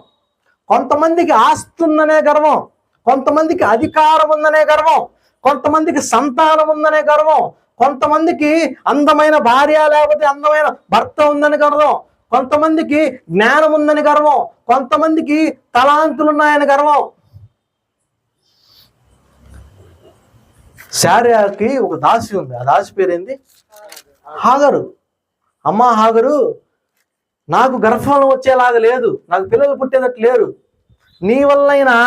కొంతమందికి ఆస్తి ఉందనే గర్వం, కొంతమందికి అధికారం ఉందనే గర్వం, కొంతమందికి సంతానం ఉందనే గర్వం, కొంతమందికి అందమైన భార్య లేకపోతే అందమైన భర్త ఉందని గర్వం, కొంతమందికి జ్ఞానం ఉందని గర్వం, కొంతమందికి తలాంతులు ఉన్నాయని గర్వం. శారీకి ఒక దాసి ఉంది. ఆ దాసి పేరేంది? హాగరు. అమ్మ హాగరు, నాకు గర్భఫలం వచ్చేలాగా లేదు, నాకు పిల్లలు పుట్టేటట్టు లేరు, నీ వల్లైనా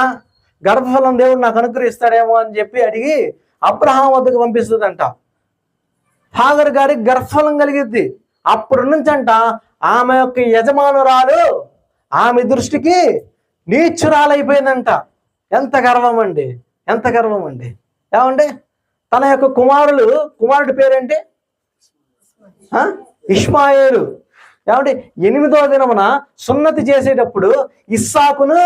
గర్భఫలం దేవుడు నాకు అనుగ్రహిస్తాడేమో అని చెప్పి అడిగి అబ్రహాం వద్దకు పంపిస్తుందంట. హాగరు గారికి గర్భఫలం కలిగిద్ది. అప్పటి నుంచి అంట ఆమె యొక్క యజమానురాలు ఆమె దృష్టికి నీచురాలైపోయిందంట. ఎంత గర్వం అండి, ఎంత గర్వం అండి. ఏమండి, తన యొక్క కుమారుడి పేరేంటి? ఇష్మాయేలు. ఏమంటే 8వ దినమున సున్నతి చేసేటప్పుడు ఇస్సాకును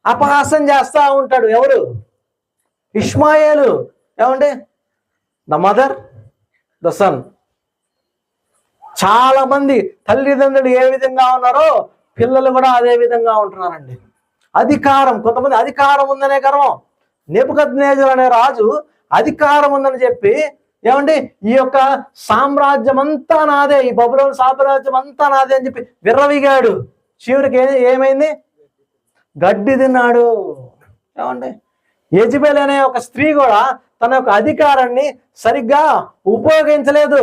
అపహాసం చేస్తా ఉంటాడు. ఎవరు? ఇష్మాయేలు. ఏమంటే ద మదర్ ద సన్. చాలా మంది తల్లిదండ్రులు ఏ విధంగా ఉన్నారో పిల్లలు కూడా అదే విధంగా ఉంటున్నారండి. అధికారం, కొంతమంది అధికారం ఉందనే గర్వం. నెబుకద్నెజరు అనే రాజు అధికారం ఉందని చెప్పి ఏమండి ఈ యొక్క సామ్రాజ్యం అంతా నాదే, ఈ బబులోను సామ్రాజ్యం అంతా నాదే అని చెప్పి విర్రవిగాడు. చివరికి ఏమైంది? గడ్డి తిన్నాడు. ఏమండి, యెజబెల్ అనే ఒక స్త్రీ కూడా తన యొక్క అధికారాన్ని సరిగ్గా ఉపయోగించలేదు.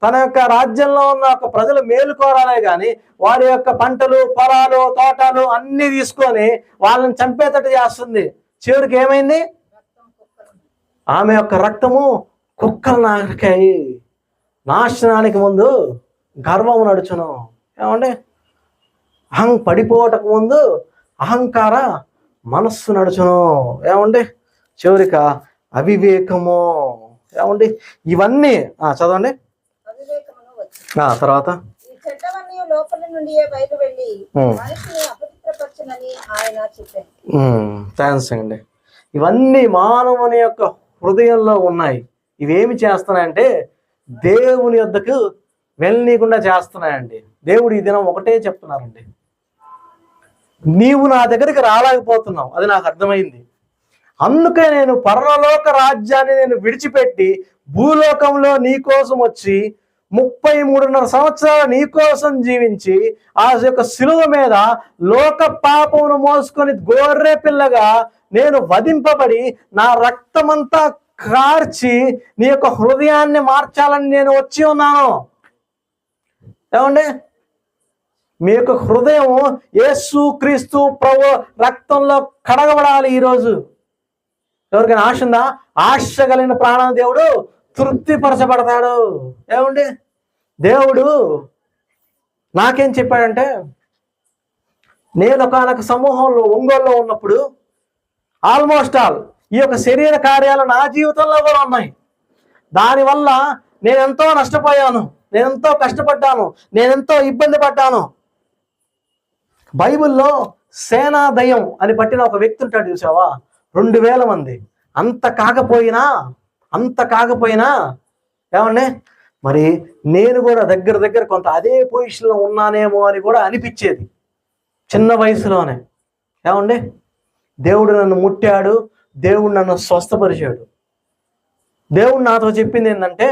తన యొక్క రాజ్యంలో ఉన్న ఒక ప్రజలు మేలుకోరాలే కానీ వారి యొక్క పంటలు, పొలాలు, తోటలు అన్ని తీసుకొని వాళ్ళని చంపేటట్టు చేస్తుంది. చివరికి ఏమైంది? ఆమె యొక్క రక్తము కుక్కలు నాకాయి. నాశనానికి ముందు గర్వం నడుచును. ఏమండి, పడిపోవటకు ముందు అహంకార మనస్సు నడుచును. ఏమండి, చివరిక అవివేకము. ఏమండి, ఇవన్నీ చదవండి. తర్వాత థ్యాంక్స్ అండి. ఇవన్నీ మానవుని యొక్క హృదయంలో ఉన్నాయి. ఇవేమి చేస్తున్నాయంటే దేవుని యొద్దకు వెళ్ళనీయకుండా చేస్తున్నాయండి. దేవుడు ఈ దినం ఒకటే చెప్తున్నారండి, నీవు నా దగ్గరికి రాలేకపోతున్నావు, అది నాకు అర్థమైంది. అందుకే నేను పరలోక రాజ్యాన్ని నేను విడిచిపెట్టి భూలోకంలో నీ కోసం వచ్చి 33.5 సంవత్సరాలు నీ కోసం జీవించి ఆ యొక్క శిలువ మీద లోక పాపమును మోసుకొని గొర్రె పిల్లగా నేను వధింపబడి నా రక్తమంతా కార్చి నీ యొక్క హృదయాన్ని మార్చాలని నేను వచ్చి ఉన్నాను. ఏమండి, మీ యొక్క హృదయం యేసు క్రీస్తు ప్రభు రక్తంలో కడగబడాలి. ఈరోజు ఎవరికైనా ఆశ ఉందా? ఆశ కలిగిన ప్రాణం దేవుడు తృప్తిపరచబడతాడు. ఏమండి, దేవుడు నాకేం చెప్పాడంటే, నేను ఒకనొక సమూహంలో ఒంగోలులో ఉన్నప్పుడు ఆల్మోస్ట్ ఆల్ ఈ యొక్క శరీర కార్యాలు నా జీవితంలో కూడా ఉన్నాయి. దానివల్ల నేనెంతో నష్టపోయాను, నేనెంతో కష్టపడ్డాను, నేనెంతో ఇబ్బంది పడ్డాను. బైబిల్లో సేనాదయం అని పట్టిన ఒక వ్యక్తి ఉంటాడు, చూసావా? 2000 మంది. అంత కాకపోయినా ఏమండి, మరి నేను కూడా దగ్గర కొంత అదే పొజిషన్లో ఉన్నానేమో అని కూడా అనిపించేది చిన్న వయసులోనే. ఏమండి, దేవుడు నన్ను ముట్టాడు, దేవుడు నన్ను స్వస్థపరిచాడు. దేవుడు నాతో చెప్పింది ఏంటంటే,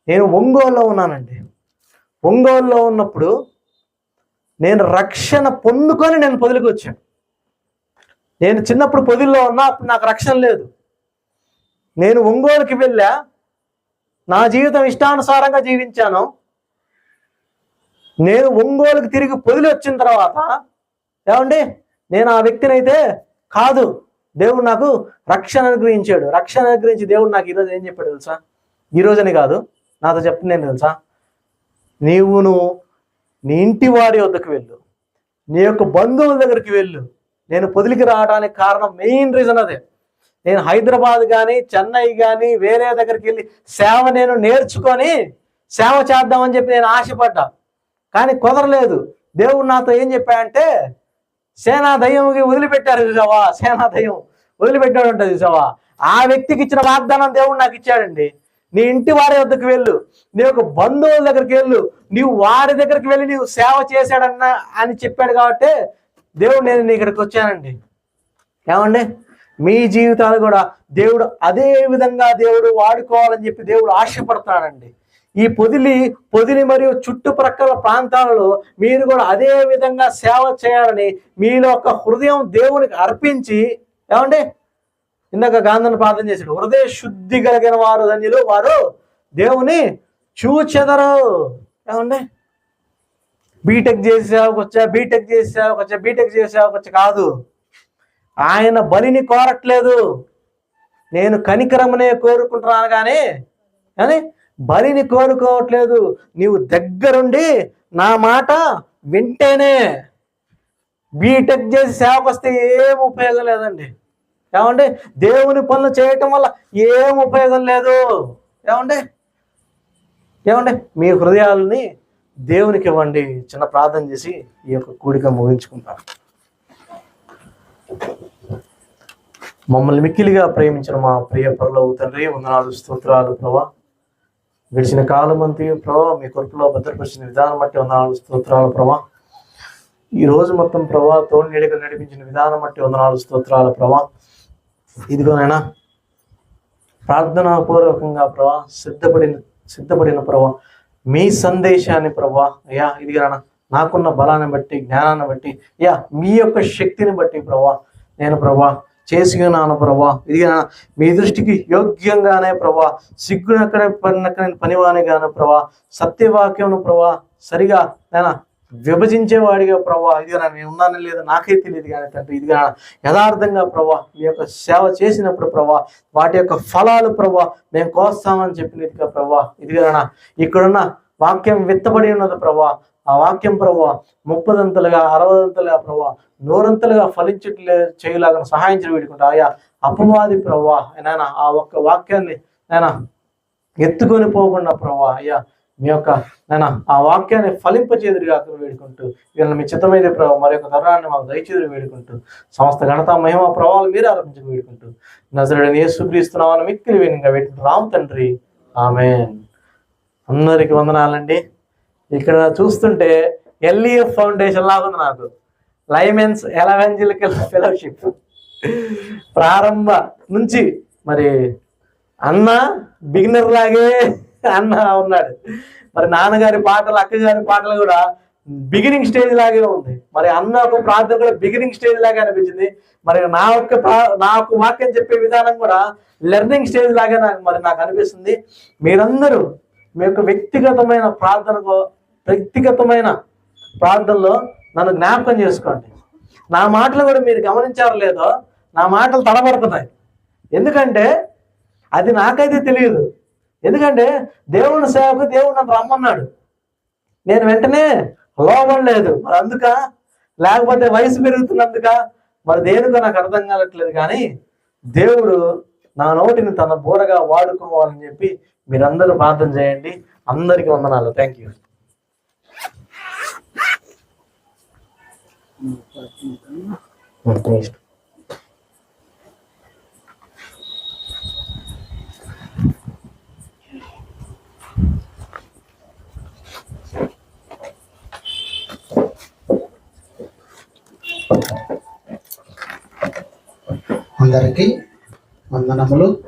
నేను ఒంగోలులో ఉన్నానండి. ఒంగోలులో ఉన్నప్పుడు నేను రక్షణ పొందుకొని నేను పొదిలికి వచ్చాను. నేను చిన్నప్పుడు పొదిల్లో ఉన్నా, అప్పుడు నాకు రక్షణ లేదు. నేను ఒంగోలుకి వెళ్ళా, నా జీవితం ఇష్టానుసారంగా జీవించాను. నేను ఒంగోలుకి తిరిగి పొదిలి వచ్చిన తర్వాత ఏమండి నేను ఆ వ్యక్తిని అయితే కాదు. దేవుడు నాకు రక్షణ అనుగ్రహించాడు. రక్షణ అనుగ్రహించి దేవుడు నాకు ఈరోజు ఏం చెప్పాడు తెలుసా? ఈరోజని కాదు, నాతో చెప్తుంది నేను తెలుసా? నువ్వు నీ ఇంటి వారి వద్దకు వెళ్ళు, నీ యొక్క బంధువుల దగ్గరికి వెళ్ళు. నేను పొదిలికి రావడానికి కారణం మెయిన్ రీజన్ అదే. నేను హైదరాబాద్ కానీ చెన్నై కానీ వేరే దగ్గరికి వెళ్ళి సేవ నేను నేర్చుకొని సేవ చేద్దామని చెప్పి నేను ఆశపడ్డా, కానీ కుదరలేదు. దేవుడు నాతో ఏం చెప్పాడంటే, సేనా దయ్యంకి వదిలిపెట్టారు చూసావా, సేనా దయ్యం వదిలిపెట్టాడు ఉంటుంది చూసావా, ఆ వ్యక్తికి ఇచ్చిన వాగ్దానం దేవుడు నాకు ఇచ్చాడండి. నీ ఇంటి వారి వద్దకు వెళ్ళు, నీ యొక్క బంధువుల దగ్గరికి వెళ్ళు, నీవు వారి దగ్గరికి వెళ్ళి నీవు సేవ చేశాడన్నా అని చెప్పాడు. కాబట్టి దేవుడు నేను ఇక్కడికి వచ్చానండి. ఏమండి, మీ జీవితాలు కూడా దేవుడు అదే విధంగా దేవుడు వాడుకోవాలని చెప్పి దేవుడు ఆశపడుతున్నాడండి. ఈ పొదిలి మరియు చుట్టుప్రక్కల ప్రాంతాలలో మీరు కూడా అదే విధంగా సేవ చేయాలని మీలో ఒక హృదయం దేవునికి అర్పించి, ఏమండి, ఇందాక గాంధీని ప్రార్థన చేశాడు, హృదయ శుద్ధి కలిగిన వారు ధన్యులు, వారు దేవుని చూచెదరు. ఏమండి, బీటెక్ చేసి సేవకొచ్చా, బీటెక్ చేసి సేవకొచ్చా, బీటెక్ చేసి సేవకొచ్చా కాదు. ఆయన బలిని కోరట్లేదు. నేను కనికరమనే కోరుకుంటున్నాను కానీ బలిని కోరుకోవట్లేదు. నీవు దగ్గరుండి నా మాట వింటేనే. బీటెక్ చేసి సేవకు వస్తే ఏం ఉపయోగం లేదండి. ఏమంటే దేవుని పనులు చేయటం వల్ల ఏం ఉపయోగం లేదు. ఏమంటే మీ హృదయాలని దేవునికి ఇవ్వండి. చిన్న ప్రార్థన చేసి ఈ యొక్క కూడిక ముగించుకుంటాం. మమ్మల్ని మిక్కిలిగా ప్రేమించిన మా ప్రియ పరలోక తండ్రి, వందనాలు, స్తోత్రాలు ప్రభా. గడిచిన కాలం అంతా ప్రభా మీ కృపలో భద్రపరిచిన విధానం బట్టి వందనాలు, స్తోత్రాలు ప్రభా. ఈ రోజు మొత్తం ప్రభా తోడు నీడగా నడిపించిన విధానం బట్టి వందనాలు, స్తోత్రాలు ప్రభా. ఇదిగోనైనా ప్రార్థనా పూర్వకంగా ప్రభా సిద్ధపడిన ప్రభా మీ సందేశాన్ని ప్రభా అయ్యా, ఇదిగోనైనా నాకున్న బలాన్ని బట్టి, జ్ఞానాన్ని బట్టి, అయ్యా మీ యొక్క శక్తిని బట్టి ప్రభా నేను ప్రభా చేసుకున్నాను ప్రభా. ఇదిగా మీ దృష్టికి యోగ్యంగానే ప్రభా, సిగ్గునక్కడ పనివానిగానే ప్రభా, సత్యవాక్యం ప్రభా సరిగా నేను విభజించేవాడిగా ప్రభా, ఇదిగా నేను ఉన్నాను లేదా నాకే తెలియదు కానీ తండ్రి, ఇదిగా యథార్థంగా ప్రభా మీ యొక్క సేవ చేసినప్పుడు ప్రభా వాటి యొక్క ఫలాలు ప్రభా మేము కోస్తామని చెప్పినట్టుగా ప్రభా, ఇదిగా ఇక్కడున్న వాక్యం విత్తబడి ఉన్నది ప్రభా. ఆ వాక్యం ప్రభా 30ంతలుగా 60ంతలుగా ప్రభా 100ంతలుగా ఫలించట్లే చేయలాగా సహాయించి వేడుకుంటా. ఆయా అపవాది ప్రభా నాయన ఆ ఒక్క వాక్యాన్ని నాయన ఎత్తుకొని పోకుండా ప్రభా అయ్యా మీ యొక్క నాయన ఆ వాక్యాన్ని ఫలింపచేదురుగా వేడుకుంటూ, ఇవాళ మీ చిత్తమైతే ప్రభావ మరి యొక్క తరుణాన్ని మాకు దయచేదురు వేడుకుంటూ, సమస్త ఘనత మహిమ ప్రభావాలు మీరు ఆరంభించి వేడుకుంటూ, నజరేయుడైన యేసుక్రీస్తునామమున మిక్కిలి వినయంగా వేడుకుంటున్నాము తండ్రి, ఆమేన్. అందరికి వందనాలండి. ఇక్కడ చూస్తుంటే LEF ఫౌండేషన్ లాగా ఉంది నాకు. లైమెన్స్ ఎవాంజలికల్ ఫెలోషిప్ ప్రారంభ నుంచి మరి అన్న బిగినర్ లాగే అన్న ఉన్నాడు. మరి నాన్నగారి పాటలు, అక్కగారి పాటలు కూడా బిగినింగ్ స్టేజ్ లాగే ఉంది. మరి అన్న ఒక ప్రార్థన కూడా బిగినింగ్ స్టేజ్ లాగా అనిపించింది. మరి నాకు వాక్యం చెప్పే విధానం కూడా లెర్నింగ్ స్టేజ్ లాగా నాకు అనిపిస్తుంది. మీరందరూ మీ యొక్క వ్యక్తిగతమైన ప్రార్థనలో నన్ను జ్ఞాపకం చేసుకోండి. నా మాటలు కూడా మీరు గమనించారో లేదో, నా మాటలు తడబడుతున్నాయి. ఎందుకంటే అది నాకైతే తెలియదు. ఎందుకంటే దేవుని సేవకు దేవుడు నన్ను రమ్మన్నాడు, నేను వెంటనే లోబడలేదు. మరి అందుక, లేకపోతే వయసు పెరుగుతున్నందుక, మరి దేనికో నాకు అర్థం కావట్లేదు. కానీ దేవుడు నా నోటిని తన బోరగా వాడుకోవాలని చెప్పి మీరందరూ ప్రార్థన చేయండి. అందరికీ వందనాలు. Thank you. అందరికీ వందనములు.